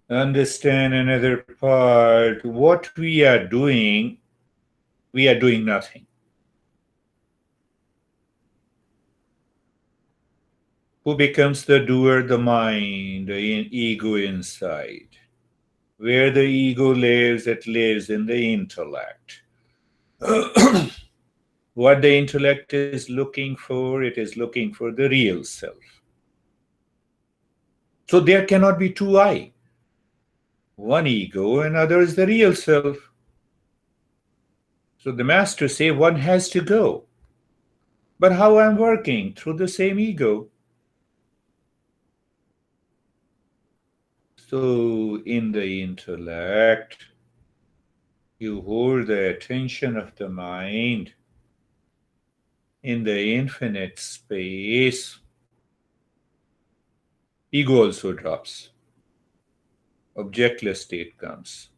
Understand another part. What we are doing nothing. Who becomes the doer? The mind, the ego inside. Where the ego lives, it lives in the intellect. What the intellect is looking for, it is looking for the real self. So there cannot be two I. One ego and other is the real self. So the master say one has to go. But how I'm working? Through the same ego. So in the intellect, you hold the attention of the mind in the infinite space. Ego also drops. Objectless state comes.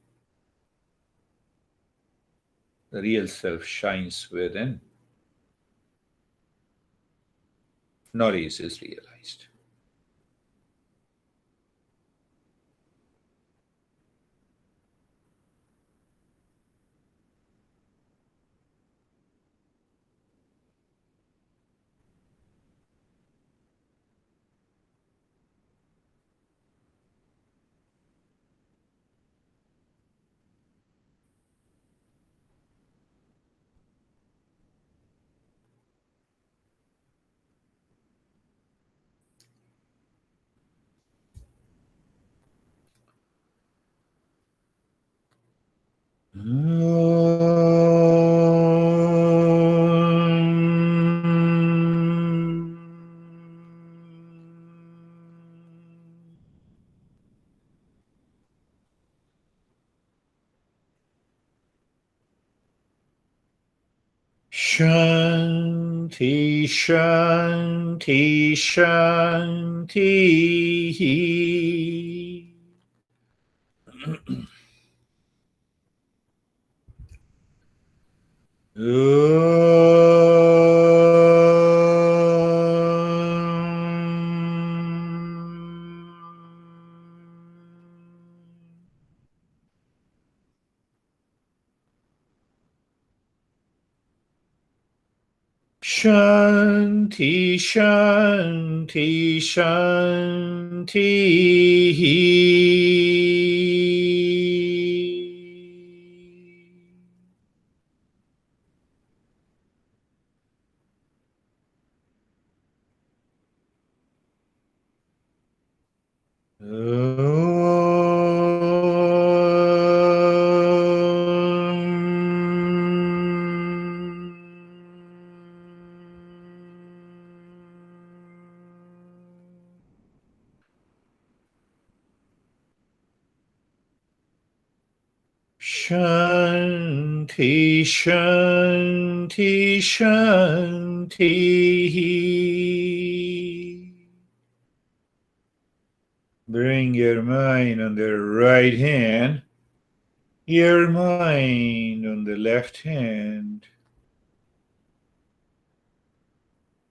The real self shines within. Knowledge is realized. Shanti, Shanti, Shanti. Shanti, Shanti, Shanti. Shanti, Shanti, Shanti. Bring your mind on the right hand, your mind on the left hand.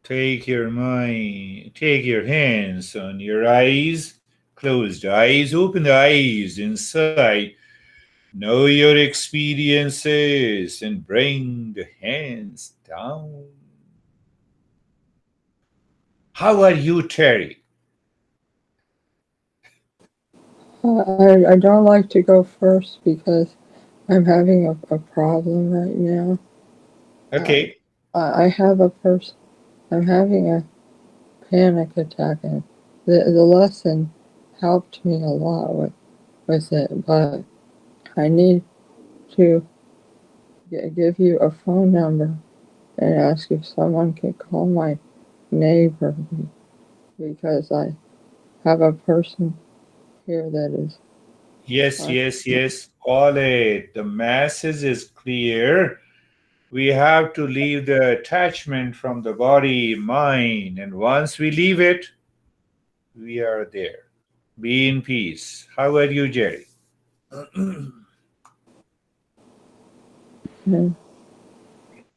Take your hands on your eyes, closed eyes, open the eyes inside. Know your experiences and bring the hands down. How are you, Terry? I don't like to go first because I'm having a problem right now. Okay. I have I'm having a panic attack, and the lesson helped me a lot with it, but I need to give you a phone number and ask if someone can call my neighbor because I have a person here that is. Yes. Call it. The message is clear. We have to leave the attachment from the body, mind, and once we leave it, we are there. Be in peace. How are you, Jerry? Hmm.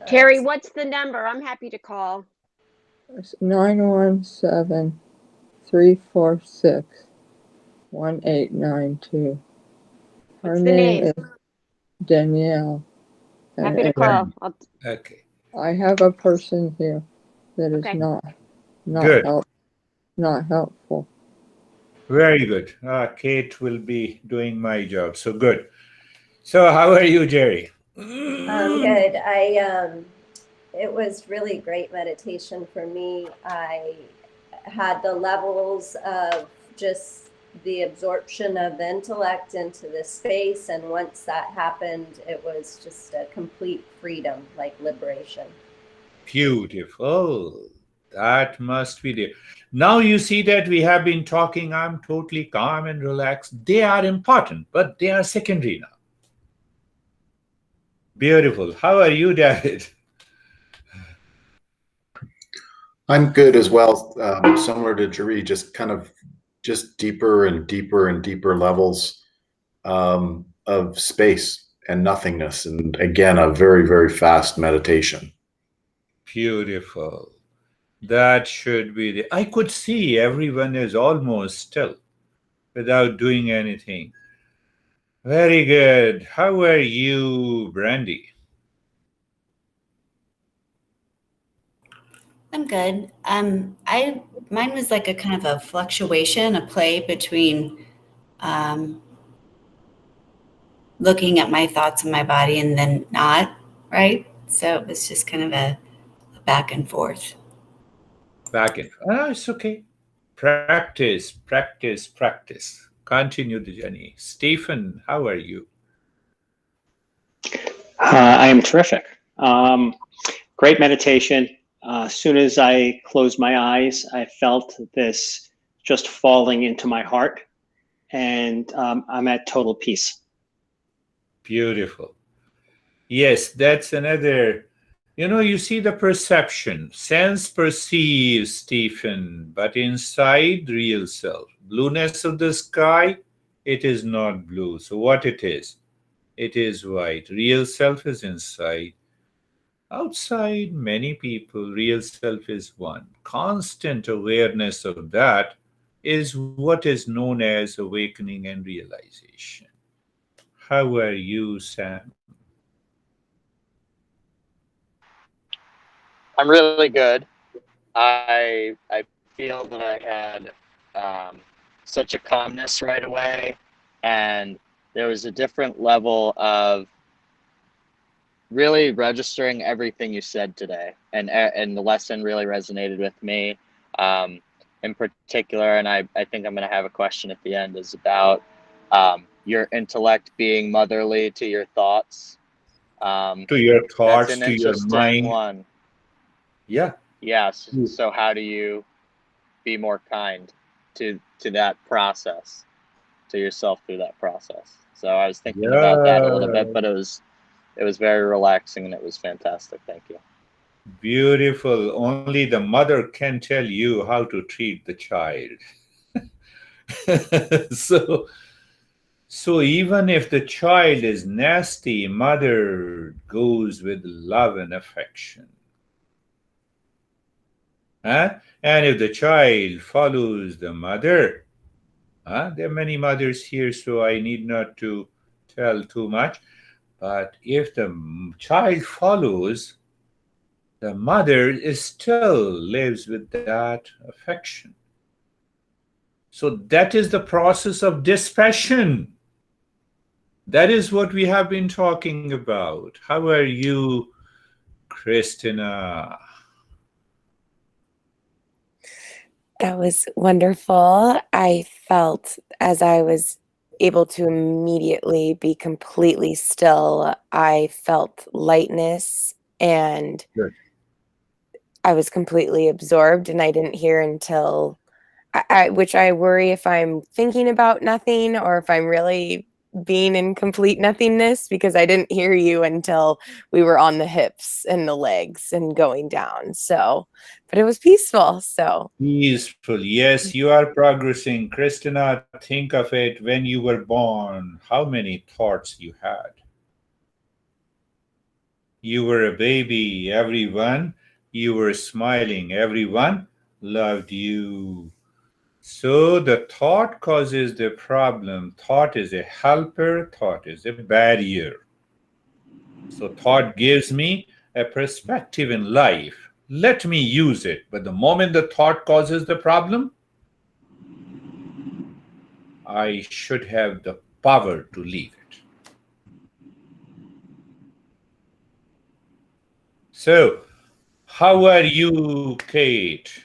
Terry, what's the number? I'm happy to call. It's 917-346-1892. Her What's the name name? is Danielle. Happy to And call. Okay. I have a person here that is Okay. not Good. not helpful. Very good. Kate will be doing my job. So good. So how are you, Jerry? Good. It was really great meditation for me. I had the levels of just the absorption of the intellect into the space. And once that happened, it was just a complete freedom, like liberation. Beautiful. That must be there. Now you see that we have been talking. I'm totally calm and relaxed. They are important, but they are secondary now. Beautiful. How are you, David? I'm good as well. Similar to Jari, just deeper and deeper and deeper levels of space and nothingness. And again, a very, very fast meditation. Beautiful. That should be the. I could see everyone is almost still without doing anything. Very good. How are you, Brandy? I'm good. Mine was like a kind of a fluctuation, a play between um, looking at my thoughts and my body and then not, right? So it was just kind of a back and forth. Back in. It's okay. Practice, practice, practice. Continue the journey. Stephen, how are you? I am terrific. Great meditation. As soon as I closed my eyes, I felt this just falling into my heart, and I'm at total peace. Beautiful. Yes, that's another. You see the perception. Sense perceives, Stephen, but inside real self. Blueness of the sky, it is not blue. So what it is? It is white. Real self is inside. Outside many people, real self is one. Constant awareness of that is what is known as awakening and realization. How are you, Sam? I'm really good. I feel that I had such a calmness right away, and there was a different level of really registering everything you said today, and the lesson really resonated with me, um, in particular. And I think I'm going to have a question at the end is about your intellect being motherly to your thoughts. To your That's thoughts, an to your interesting mind. one. Yeah. Yes. So how do you be more kind to that process, to yourself through that process? So I was thinking about that a little bit, but Yeah. it was very relaxing and it was fantastic. Thank you. Beautiful. Only the mother can tell you how to treat the child. so so even if the child is nasty, mother goes with love and affection. Huh? And if the child follows the mother, there are many mothers here, so I need not to tell too much. But if the child follows, the mother is still lives with that affection. So that is the process of dispassion. That is what we have been talking about. How are you, Christina? That was wonderful. I felt as I was able to immediately be completely still, I felt lightness and Good. I was completely absorbed and I didn't hear until which I worry if I'm thinking about nothing or if I'm really being in complete nothingness because I didn't hear you until we were on the hips and the legs and going down. So, but it was peaceful. So, Peaceful. Yes, you are progressing. Christina, think of it when you were born, how many thoughts you had. You were a baby, everyone. You were smiling. Everyone loved you. So the thought causes the problem. Thought is a helper, thought is a barrier. So thought gives me a perspective in life. Let me use it. But the moment the thought causes the problem, I should have the power to leave it. So, how are you, Kate?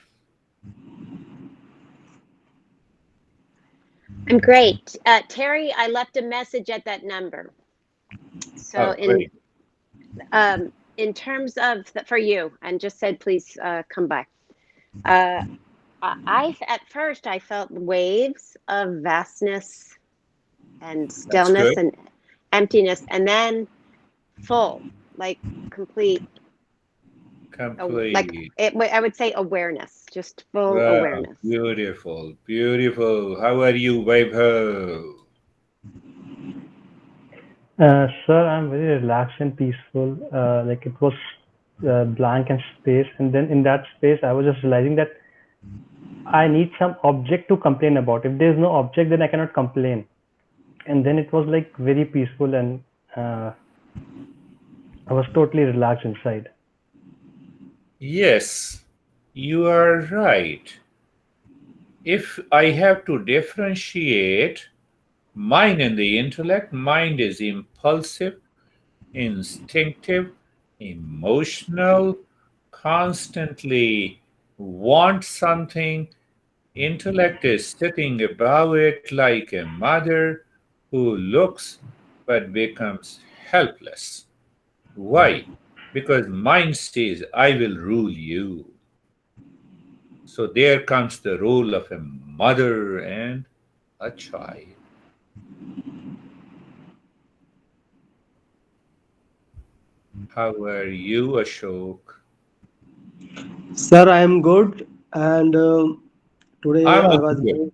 I'm great. Terry, I left a message at that number. So Great. in terms of for you, and just said please come by. At first I felt waves of vastness and stillness and emptiness, and then full, like complete. Like I would say awareness, just full awareness. Beautiful, beautiful. How are you, Vaibhav? Sir, I'm very relaxed and peaceful. Like it was blank and space, and then in that space, I was just realizing that I need some object to complain about. If there's no object, then I cannot complain. And then it was like very peaceful, and I was totally relaxed inside. Yes, you are right. If I have to differentiate mind and the intellect, mind is impulsive, instinctive, emotional, constantly wants something. Intellect is sitting above it like a mother who looks but becomes helpless. Why? Because mind says, I will rule you. So there comes the role of a mother and a child. How are you, Ashok? Sir, I am good, and today I'm I also was good.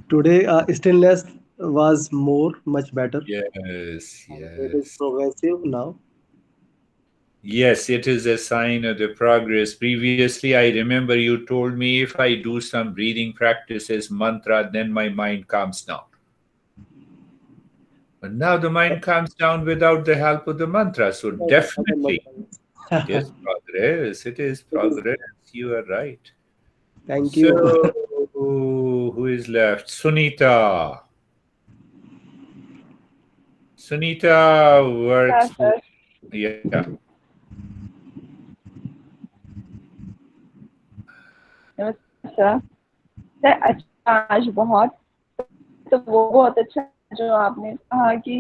today stillness was much better. Yes, And it is yes. progressive now. Yes, it is a sign of the progress. Previously, I remember you told me if I do some breathing practices, mantra, then my mind calms down. But now the mind calms down without the help of the mantra. So definitely, it is progress. It is It is. progress. You are right. Thank So, you. who is left? Sunita. Sunita works. Yeah. नमस्कार sir sir अच्छा आज बहुत तो वो बहुत अच्छा जो आपने कहा कि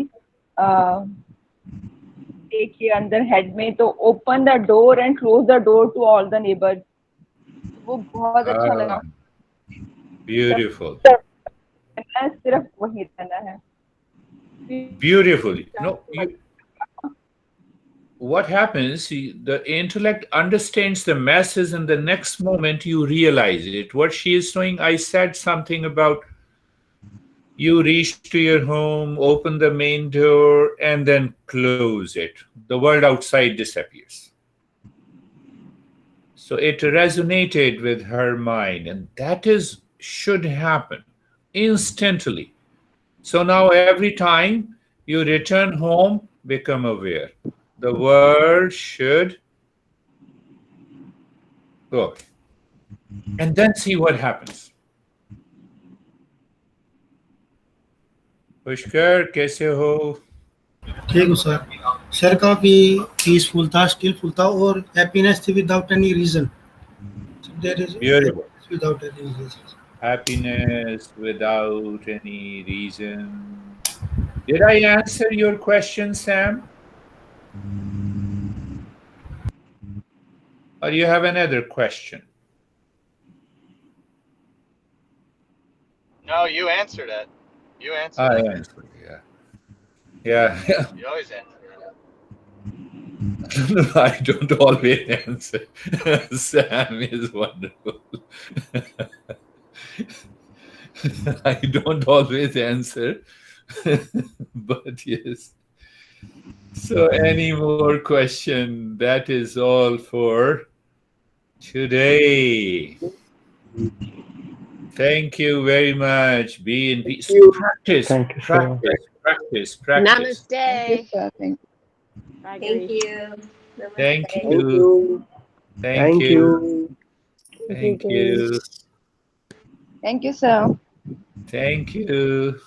देखिए अंदर हेड में तो open the door and close the door to all the neighbours वो बहुत अच्छा लगा Beautiful. सिर्फ वही रहना है Beautiful. No, what happens, the intellect understands the masses, and the next moment you realize it. What she is doing, I said something about you reach to your home, open the main door, and then close it. The world outside disappears. So it resonated with her mind, and that is should happen instantly. So now every time you return home, become aware. The world should go. And then see what happens. Pushkar, कैसे हो? ठीक हूँ sir sir काफ़ी peaceful था स्टिलफुल था और happiness थी without any reason there is Beautiful. Without any reason Happiness without any reason. Did I answer your question, Sam? Or you have another question? No, you answered it. You answered I it. answered, yeah. Yeah. You always answer it. No, I don't always answer. Sam is wonderful. I don't always answer, but yes. So, any more question? That is all for today. Thank you very much. Be in peace. Practice, Thank you, sir. practice, practice, practice. Namaste. Thank you, sir. Thank Bye, Thank Girish. you. Thank Namaste. Thank you. you. Thank Thank you. you. Thank you. Thank you, sir. Thank you.